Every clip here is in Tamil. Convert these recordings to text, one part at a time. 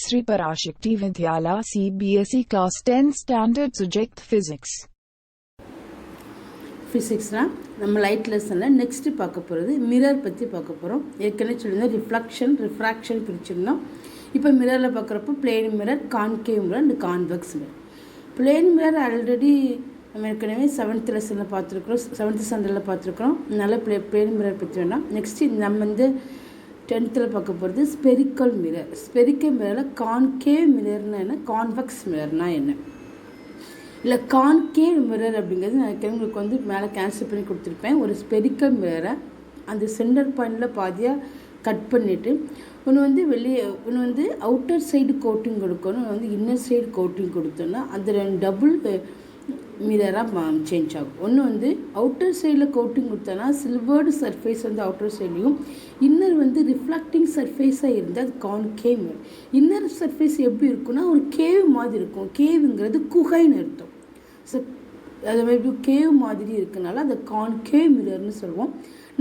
Sri Parashakti Vidyala CBSE Class 10 Standard Subject Physics. ஃபிசிக்ஸ்னா நம்ம லைட் லெசனில் நெக்ஸ்ட்டு பார்க்க போகிறது மிரர் பற்றி பார்க்க போகிறோம். ஏற்கனவே சொல்லியிருந்தோம் ரிஃப்ளெக்ஷன் ரிஃப்ராக்ஷன் பிரிச்சிருந்தோம். இப்போ மிரரில் பார்க்குறப்போ plane mirror, concave mirror and convex mirror. Plane mirror already நம்ம ஏற்கனவே 7th லெசனில் பார்த்துருக்குறோம், 7th ஸ்டாண்டர்டில் பார்த்துருக்குறோம். நல்ல பிளேன் மிரர் பற்றி வேண்டாம். நெக்ஸ்ட்டு நம்ம 10th பார்க்க போகிறது ஸ்பெரிக்கல் மிரர். ஸ்பெரிக்கல் மிரரில் கான்கேவ் மிரர்னா என்ன, கான்வெக்ஸ் மிரர்னா என்ன, இல்லை கான்கேவ் மிரர் அப்படிங்கிறது நான் உங்களுக்கு மேலே கேன்சல் பண்ணி கொடுத்துருப்பேன். ஒரு ஸ்பெரிக்கல் மிரரை அந்த சென்டர் பாயிண்டில் பாதியாக கட் பண்ணிவிட்டு ஒன்று வெளியே ஒன்று அவுட்டர் சைடு கோட்டிங் கொடுக்கணும், இன்னர் சைடு கோட்டிங் கொடுத்தோன்னா அந்த டபுள் மிரராக சேஞ்ச் ஆகும். ஒன்று அவுட்டர் சைடில் கோட்டிங் கொடுத்தோன்னா சில்வர்டு சர்ஃபேஸ் அவுட்டர் சைட்லையும், இன்னர் ரிஃப்ளெக்டிங் சர்ஃபேஸாக இருந்தால் அது கான்கேவ் மிரர். இன்னர் சர்ஃபேஸ் எப்படி இருக்குன்னா ஒரு கேவ் மாதிரி இருக்கும். கேவுங்கிறது குகைன்னு அர்த்தம். ஸோ அது மாதிரி கேவ் மாதிரி இருக்கனால அதை கான்கேவ் மிரர்னு சொல்லுவோம்.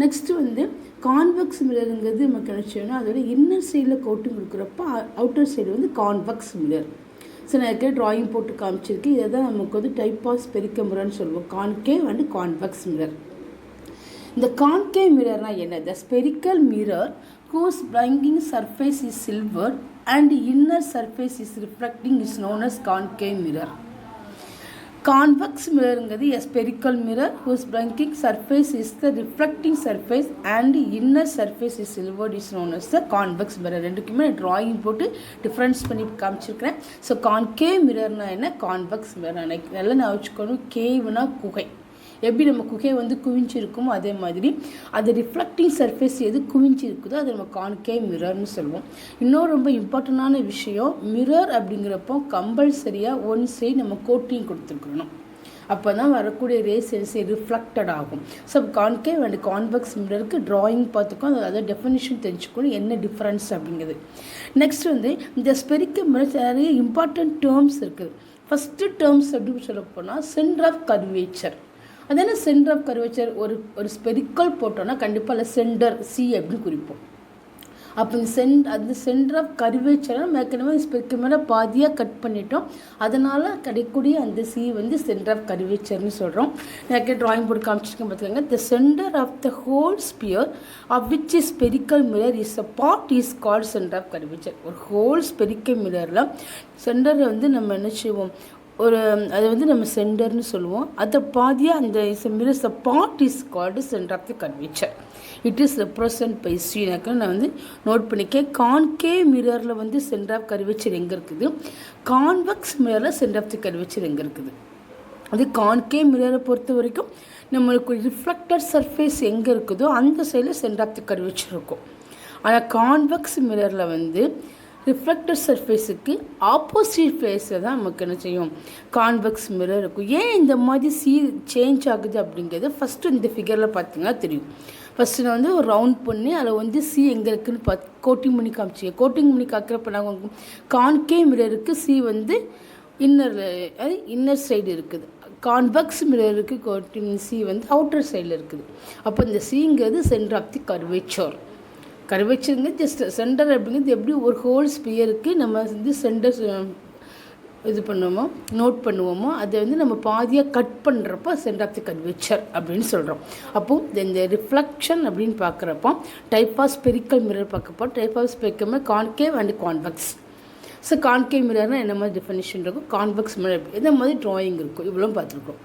நெக்ஸ்ட்டு கான்வெக்ஸ் மிரருங்கிறது நமக்கு நினச்சோன்னா அதோட இன்னர் சைடில் கோட்டிங் கொடுக்குறப்ப outer side convex mirror. So நான் இருக்கிற ட்ராயிங் போட்டு காமிச்சிருக்கேன். இதை தான் நமக்கு டைப் ஆஃப் ஸ்பெரிக்கல் மிரர்னு சொல்லுவோம், கான்கேவ் அண்ட் கான்வெக்ஸ் மிரர். இந்த கான்கேவ் மிரர்னால் என்ன? த spherical mirror whose blanking surface is silver and inner surface is reflecting is known as concave mirror. Convex மிரருங்கிறது a spherical mirror whose blanking surface is the reflecting surface and inner surface is silvered is known as the convex mirror. ரெண்டுக்குமே ட்ராயிங் போட்டு டிஃப்ரென்ஸ் பண்ணி காமிச்சிருக்கிறேன். ஸோ கான்கேவ் மிரர்னா என்ன, கான்வெக்ஸ் மிரர் நல்லா நான் வச்சுக்கணும். கேவ்னா குகை, எப்படி நம்ம குகை குவிஞ்சிருக்குமோ அதே மாதிரி அது ரிஃப்ளெக்டிங் சர்ஃபேஸ் எது குவிஞ்சிருக்குதோ அதை நம்ம கான்கேவ் மிரர்னு சொல்லுவோம். இன்னொரு ரொம்ப இம்பார்ட்டண்டான விஷயம், மிரர் அப்படிங்கிறப்போ கம்பல்சரியாக ஒன் சைடு நம்ம கோட்டிங் கொடுத்துருக்கணும். அப்போ தான் வரக்கூடிய ரேஸ் ரிஃப்ளெக்டட் ஆகும். ஸோ கான்கேவ் அண்ட் கான்வெக்ஸ் மிரருக்கு ட்ராயிங் பார்த்துக்கோ, அதை டெஃபினிஷன் தெரிஞ்சுக்கணும் என்ன டிஃப்ரென்ஸ் அப்படிங்கிறது. நெக்ஸ்ட் இந்த ஸ்பெரிக்கல் மிரர் நிறைய இம்பார்ட்டன்ட் டேர்ம்ஸ் இருக்குது. ஃபஸ்ட்டு டேர்ம்ஸ் அப்படின்னு சொல்ல போனால் சென்டர் ஆஃப் கர்வேச்சர். அது என்ன சென்டர் ஆஃப் கர்வேச்சர்? ஒரு ஸ்பெரிக்கல் போட்டோன்னா கண்டிப்பாக அதில் சென்டர் சி அப்படின்னு குறிப்போம். அப்போ அந்த சென்டர் ஆஃப் கர்வேச்சரை நம்ம ஏற்கனவே ஸ்பெரிக்கல் மேலே பாதியாக கட் பண்ணிட்டோம். அதனால் கிடைக்கக்கூடிய அந்த சி சென்டர் ஆஃப் கர்வேச்சர்னு சொல்கிறோம். எனக்கு ட்ராயிங் போர்டு காமிச்சிருக்கேன் பார்த்துக்கோங்க. The centre of the whole sphere of which is spherical mirror is a part is called centre of curvature. ஒரு ஹோல் ஸ்பெரிக்கல் மிரரில் சென்டரை நம்ம என்ன செய்வோம், அது நம்ம சென்டர்னு சொல்லுவோம். அதை பாதியாக அந்த mirrors part is called centre of the curvature. It is represent by C. நான் நோட் பண்ணிக்கேன். கான்கேவ் மிரரில் சென்டர் ஆஃப் கர்வேச்சர் எங்கே இருக்குது, கான்வெக்ஸ் மிரரில் சென்டர் ஆஃப் தி கர்வேச்சர் எங்கே இருக்குது. அது கான்கேவ் மிரரை பொறுத்த வரைக்கும் நம்மளுக்கு ரிஃப்ளெக்டட் சர்ஃபேஸ் எங்கே இருக்குதோ அந்த சைடில் சென்டர் ஆஃப் தி கர்வேச்சர் இருக்கும். ஆனால் கான்வெக்ஸ் மிரரில் ரிஃப்ளெக்டட் சர்ஃபேஸுக்கு ஆப்போசிட் ஃபேஸில் தான் நமக்கு என்ன செய்யும், கான்வெக்ஸ் மிரர் இருக்கும். ஏன் இந்த மாதிரி சி சேஞ்ச் ஆகுது அப்படிங்கிறது ஃபஸ்ட்டு இந்த ஃபிகரில் பார்த்தீங்கன்னா தெரியும். ஃபஸ்ட்டு நான் ஒரு ரவுண்ட் பண்ணி அதில் சி எங்கே இருக்குதுன்னு கோட்டிங் பண்ணி காமிச்சிங்க. கோட்டிங் பண்ணி காக்கிறப்ப நாங்கள் கான்கேவ் மிரருக்கு சி இன்னர் சைடு இருக்குது, கான்வெக்ஸ் மிரருக்கு கோட்டிங் சி அவுட்டர் சைடில் இருக்குது. அப்போ இந்த சிங்கிறது சென்டர் ஆஃப் தி கர்வேச்சர். கர்வேச்சருங்க ஜஸ்ட் சென்டர் அப்படிங்கிறது எப்படி ஒரு ஹோல் ஸ்பியருக்கு நம்ம சென்டர் இது பண்ணுவோமோ நோட் பண்ணுவோமோ அதை நம்ம பாதியாக கட் பண்ணுறப்போ சென்டர் ஆஃப் தி கர்வேச்சர் அப்படின்னு சொல்கிறோம். அப்போது இந்த ரிஃப்ளெக்ஷன் அப்படின்னு பார்க்குறப்போ டைப் ஆஃப் ஸ்பெரிக்கல் மிரர் பார்க்கப்போ type of spherical mirror concave and convex. So concave மிரர்னால் என்ன மாதிரி டெஃபினிஷன் இருக்கும், கான்வெக்ஸ் மிரர் இந்த மாதிரி ட்ராயிங் இருக்கும். இவ்வளோ பார்த்துருக்கோம்.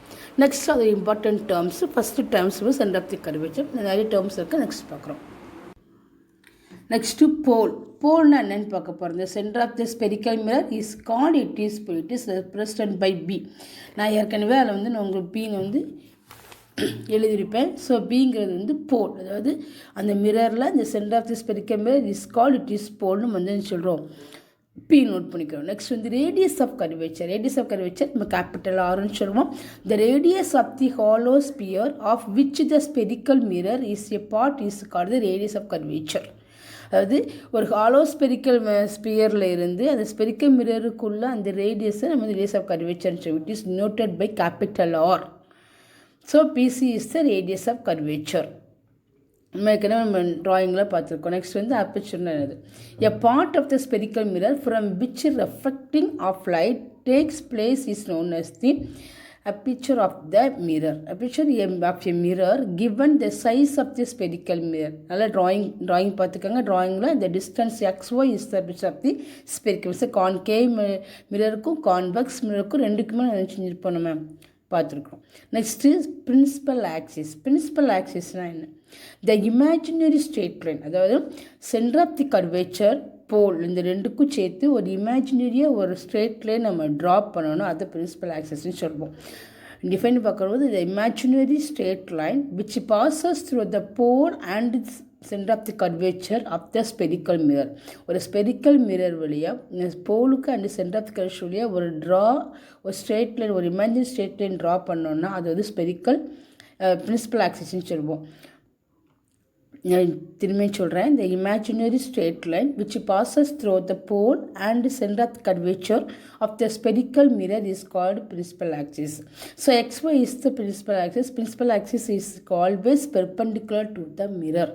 நெக்ஸ்ட் அது important terms. First terms centre of the curvature நிறைய டேர்ம்ஸ் இருக்குது. நெக்ஸ்ட் பார்க்குறோம். நெக்ஸ்ட்டு போல்னா என்னன்னு பார்க்க போகிறோம். இந்த centre of the spherical mirror is called it is represent by P. நான் ஏற்கனவே அதில் நான் உங்களுக்கு பீன்னு எழுதியிருப்பேன். ஸோ பிங்கிறது போல், அதாவது அந்த மிரரில் இந்த centre of the spherical mirror is called it is போல்னு சொல்கிறோம். பி நோட் பண்ணிக்கிறோம். Next radius of curvature. Radius of curvature நம்ம கேபிட்டல் ஆர்னு சொல்லுவோம். The radius of the hollow sphere of which the spherical mirror is a part is called the radius of curvature. அதாவது ஒரு ஹாலோ ஸ்பெரிக்கல் ஸ்பியரில் இருந்து அந்த ஸ்பெரிக்கல் மிரருக்குள்ளே அந்த ரேடியஸை நம்ம radius of curvature it is noted by capital R. So PC is the radius of curvature. நம்ம ட்ராயிங்கில் பார்த்துருக்கோம். நெக்ஸ்ட் வந்து அப்பேச்சர்னு என்னது? A part of the spherical mirror from which reflecting of light takes place is known as the aperture of the mirror. Aperture of a mirror given the size of the spherical mirror. நல்ல drawing பார்த்துக்கோங்க. drawingல the distance xy is the aperture of the spherical. So concave mirrorக்கும் convex mirrorக்கும் ரெண்டுக்குமே நினச்சிருப்போம் நம்ம பார்த்துருக்கோம். Next principal axis. பிரின்சிபல் ஆக்சிஸ்னால் என்ன? த இமேஜினரி ஸ்ட்ரெயிட் லைன், அதாவது centre of the curvature pole, இந்த ரெண்டுக்கும் சேர்த்து ஒரு இமேஜினரியாக ஒரு ஸ்ட்ரெயிட் லைன் நம்ம ட்ராப் பண்ணணும். அதை பிரின்சிபல் ஆக்சிஸ்ன்னு சொல்லுவோம். டிஃபைன் பார்க்கும்போது the imaginary straight line which passes through the pole and centre of the curvature of the spherical mirror. ஒரு ஸ்பெரிக்கல் மிரர் வழியாக போலுக்கு and centre of the curvature வழியாக ஒரு ஸ்ட்ரெயிட் லைன், ஒரு இமேஜினரி ஸ்ட்ரெயிட் லைன் ட்ரா பண்ணோன்னா அது வந்து ஸ்பெரிக்கல் பிரின்சிபல் ஆக்சிஸ்ன்னு சொல்லுவோம். திரும்பி சொல்கிறேன். the imaginary straight line which passes through the pole and center of curvature of the spherical mirror is called principal axis. So xy is the principal axis. Principal axis is always perpendicular to the mirror.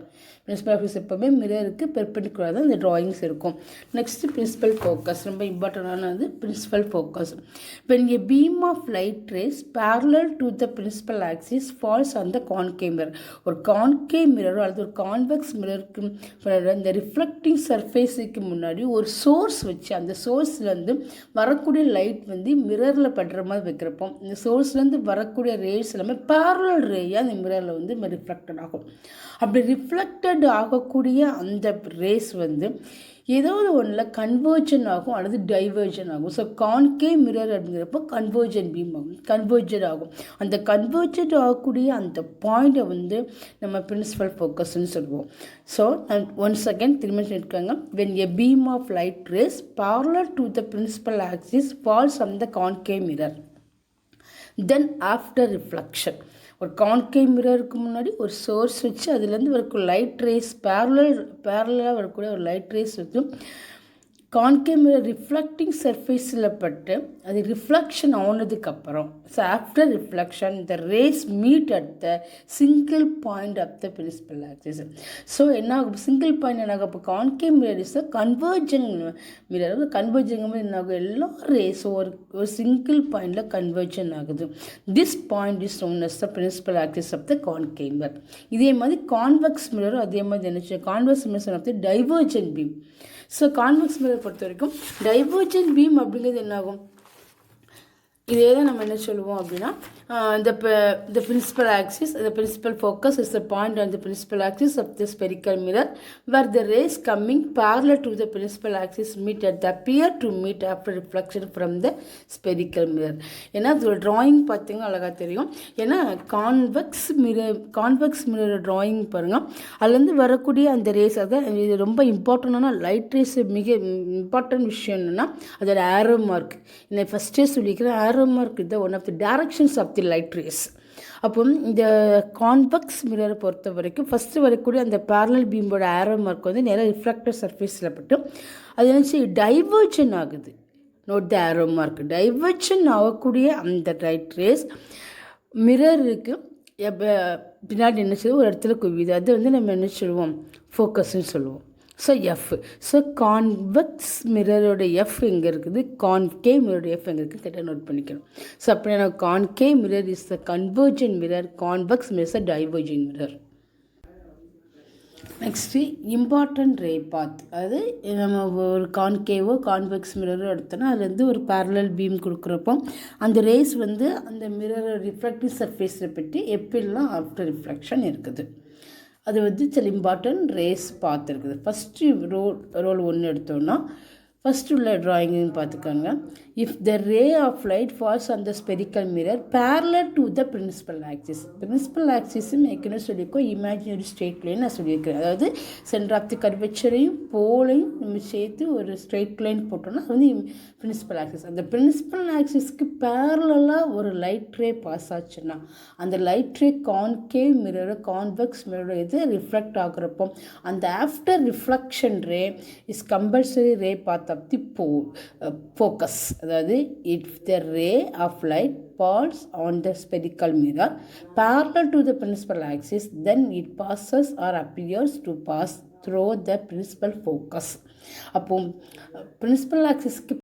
Principal axis எப்போவுமே மிரருக்கு பெர்பெண்டிகுலர் தான் இந்த ட்ராயிங்ஸ் இருக்கும். நெக்ஸ்ட்டு பிரின்சிபல் ஃபோக்கஸ், ரொம்ப இம்பார்ட்டண்டானது principal focus. when a beam of light rays parallel to the principal axis falls on the concave mirror. ஒரு கான்கேவ் மிரரோ அல்லது ஒரு கான்வெக்ஸ் மிரருக்கு இந்த ரிஃப்ளெக்டிங் சர்ஃபேஸுக்கு முன்னாடி ஒரு சோர்ஸ் வச்சு அந்த சோர்ஸ்லேருந்து வரக்கூடிய லைட் வந்து மிரரில் படுற மாதிரி வைக்கிறப்போ இந்த சோர்ஸ்லேருந்து வரக்கூடிய ரேஸ் எல்லாமே பேரலல் ரேயாக அந்த மிரரில் வந்து ரிஃப்ளெக்டட் ஆகும். அப்படி ரிஃப்ளெக்டட் ஆகக்கூடிய அந்த ரேஸ் வந்து ஏதாவது ஒன்றில் கன்வர்ஜன் ஆகும் அல்லது டைவர்ஜன் ஆகும். ஸோ கான்கேவ் மிரர் அப்படிங்கிறப்போ கன்வர்ஜன் பீம் ஆகும், கன்வர்ஜன் ஆகும். அந்த கன்வர்ஜன் ஆகக்கூடிய அந்த பாயிண்ட்டை வந்து நம்ம பிரின்சிபல் ஃபோக்கஸ்ன்னு சொல்லுவோம். ஸோ ஒன்ஸ் அகேன் திரும்ப இருக்காங்க. when a beam of light rays parallel to the principal axis falls on the concave mirror, then after reflection, ஒரு கான்கேவ் மிரருக்கு முன்னாடி ஒரு சோர்ஸ் வச்சு அதுலேருந்து வரக்கூடிய லைட் ரேஸ் பேரலாக வரக்கூடிய ஒரு லைட் ரேஸ் வச்சு கான்கேவ் மிரர் ரிஃப்ளெக்டிங் சர்ஃபேஸில் பட்டு அது ரிஃப்ளெக்ஷன் ஆனதுக்கப்புறம், so after reflection the rays meet at the single point of the principal axis. So என்ன ஆகும்? சிங்கிள் பாயிண்ட் என்ன ஆகும்? இப்போ concave mirror is the convergent mirror. Convergent என்ன ஆகும்? எல்லா ரேஸும் ஒரு சிங்கிள் பாயிண்டில் கன்வர்ஜன் ஆகுது. This point is known as the principal axis of the concave mirror. இதே மாதிரி கான்வெக்ஸ் மிரரும் அதே மாதிரி என்ன? Convex mirror of the divergent beam. So convex mirror பொறுத்த வரைக்கும் டைவர்ஜன் பீம் அப்படிங்கிறது என்னாகும்? இதே தான் நம்ம என்ன சொல்லுவோம் அப்படின்னா the principal axis, the principal focus is the point on the principal axis of the spherical mirror where the rays coming parallel to the principal axis meet at the appear to meet after reflection from the spherical mirror. ஏன்னா ஒரு ட்ராயிங் பார்த்தீங்கன்னா அழகாக தெரியும். ஏன்னா கான்வெக்ஸ் மிரர் ட்ராயிங் பாருங்கள், அதுலேருந்து வரக்கூடிய அந்த ரேஸ், அதான் இது ரொம்ப இம்பார்ட்டண்டான லைட் ரேஸ். மிக இம்பார்ட்டன்ட் விஷயம் என்னென்னா அதோட ஆரோ மார்க். நான் ஃபஸ்ட்டே சொல்லிக்கிறேன், ஆரோ மார்க் இது one of the directions of the light rays. அப்போ இந்த கான்வெக்ஸ் மிரரை பொறுத்த வரைக்கும் ஃபஸ்ட்டு வரக்கூடிய அந்த பேரலல் பீமோட ஆரோ மார்க் வந்து நேராக ரிஃப்ராக்டர் சர்ஃபேஸில் பட்டு அது நினச்சி டைவர்ஜன் ஆகுது. Note the arrow mark. Divergent ஆகக்கூடிய அந்த லைட் ரேஸ் மிரருக்கு பின்னாடி என்ன செய்யுது? ஒரு இடத்துல குவியுது. அது வந்து நம்ம என்ன சொல்லுவோம்? ஃபோக்கஸ்ன்னு சொல்லுவோம். So F. ஸோ கான்வெக்ஸ் மிரரோட எஃப் எங்கே இருக்குது? கான்கேவ் மிரரோட எஃப் எங்கே இருக்குது? கரெக்டாக நோட் பண்ணிக்கணும். ஸோ அப்படின்னா concave mirror is the convergent mirror, convex mirror is the divergent mirror. Next important ray path. அதாவது நம்ம ஒரு கான்வெக்ஸ் மிரரோ எடுத்தோன்னா அதுலேருந்து ஒரு பேரலல் பீம் கொடுக்குறப்போ அந்த ரேஸ் வந்து அந்த மிரரை ரிஃப்ளெக்டிவ் சர்ஃபேஸில் பற்றி எப்படிலாம் ஆஃப்டர் ரிஃப்ளெக்ஷன் இருக்குது. அது வந்து சில இம்பார்ட்டன்ட் ரேஸ் பார்த்துருக்குது. ஃபஸ்ட்டு ரோல் ஒன்று எடுத்தோன்னா ஃபஸ்ட்டு உள்ள ட்ராயிங்னு பார்த்துக்கோங்க. If the ray of light falls on the spherical mirror parallel to the principal axis. Principal ஆக்சிஸும் ஏற்கனவே சொல்லியிருக்கோம் இமேஜினரி ஸ்ட்ரெயிட் லைன் நான் சொல்லியிருக்கிறேன். அதாவது சென்டர் ஆஃப் தி கர்வேச்சரையும் போலையும் நம்ம சேர்த்து ஒரு ஸ்ட்ரெயிட் லைன் போட்டோம்னா அது வந்து பிரின்சிபல் ஆக்சிஸ். அந்த பிரின்சிபல் ஆக்சிஸ்க்கு பேரலாக ஒரு லைட் ரே பாஸ் ஆச்சுன்னா அந்த லைட் ரே கான்கேவ் மிரரோ கான்வெக்ஸ் மிரரோ இது ரிஃப்ளெக்ட் ஆகுறப்போ அந்த after reflection ray is compulsory ray path path of the focus. அதாவது if the ray of light falls on the spherical mirror parallel to the principal axis, then it passes or appears to pass through the principal focus. அப்போ principal axis